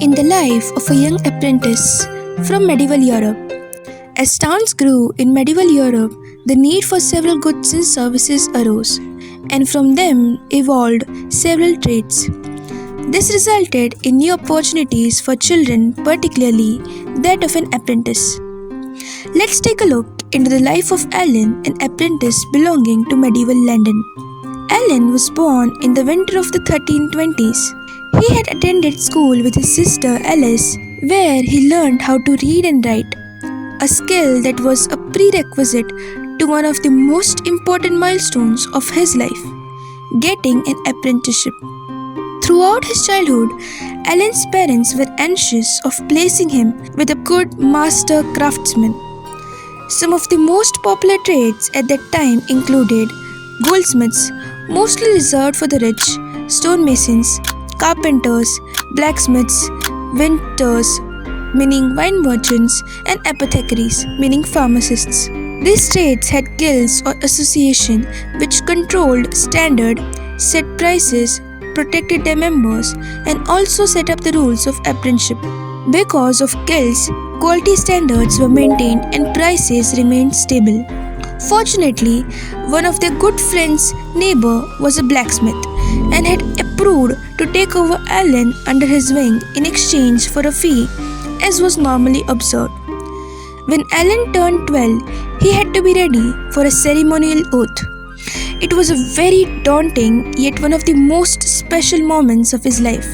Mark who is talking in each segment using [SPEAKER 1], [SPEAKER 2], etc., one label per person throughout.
[SPEAKER 1] in the life of a young apprentice from medieval Europe. As towns grew in medieval Europe, the need for several goods and services arose, and from them evolved several trades. This resulted in new opportunities for children, particularly that of an apprentice. Let's take a look into the life of Alan, an apprentice belonging to medieval London. Alan was born in the winter of the 1320s. He had attended school with his sister Alice, where he learned how to read and write, a skill that was a prerequisite to one of the most important milestones of his life, getting an apprenticeship. Throughout his childhood, Alan's parents were anxious of placing him with a good master craftsman. Some of the most popular trades at that time included goldsmiths, mostly reserved for the rich, stonemasons, carpenters, blacksmiths, vinters, meaning wine merchants, and apothecaries, meaning pharmacists. These trades had guilds or association which controlled standard, set prices, protected their members, and also set up the rules of apprenticeship. Because of guilds, quality standards were maintained and prices remained stable. Fortunately, one of their good friends' neighbor was a blacksmith and had approved to take over Alan under his wing in exchange for a fee, as was normally observed. When Alan turned 12, he had to be ready for a ceremonial oath. It was a very daunting yet one of the most special moments of his life,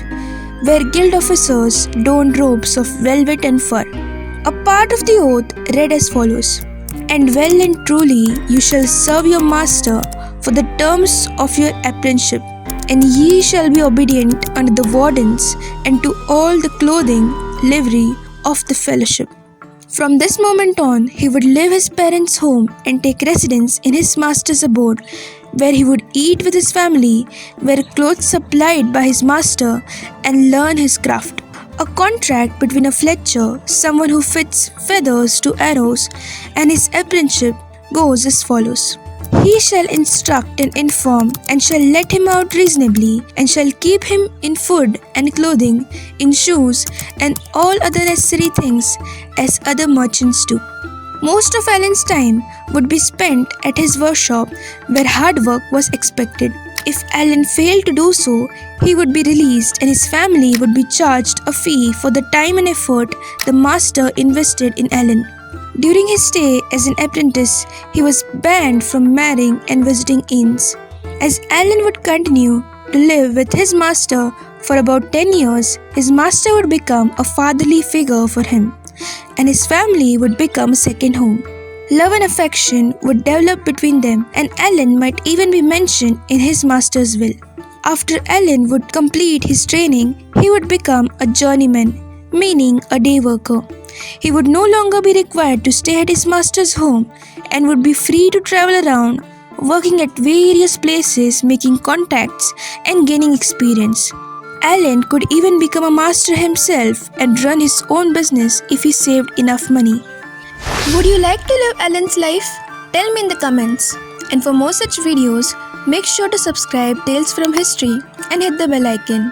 [SPEAKER 1] where guild officers donned robes of velvet and fur. A part of the oath read as follows: "And well and truly you shall serve your master for the terms of your apprenticeship, and ye shall be obedient unto the wardens and to all the clothing, livery of the fellowship." From this moment on, he would leave his parents' home and take residence in his master's abode, where he would eat with his family, wear clothes supplied by his master, and learn his craft. A contract between a fletcher, someone who fits feathers to arrows, and his apprenticeship goes as follows: "He shall instruct and inform, and shall let him out reasonably, and shall keep him in food and clothing, in shoes, and all other necessary things, as other merchants do." Most of Alan's time would be spent at his workshop, where hard work was expected. If Alan failed to do so, he would be released and his family would be charged a fee for the time and effort the master invested in Alan. During his stay as an apprentice, he was banned from marrying and visiting inns. As Alan would continue to live with his master for about 10 years, his master would become a fatherly figure for him, and his family would become a second home. Love and affection would develop between them, and Alan might even be mentioned in his master's will. After Alan would complete his training, he would become a journeyman, meaning a day worker. He would no longer be required to stay at his master's home and would be free to travel around, working at various places, making contacts and gaining experience. Alan could even become a master himself and run his own business if he saved enough money. Would you like to live Alan's life? Tell me in the comments. And for more such videos, make sure to subscribe Tales from History and hit the bell icon.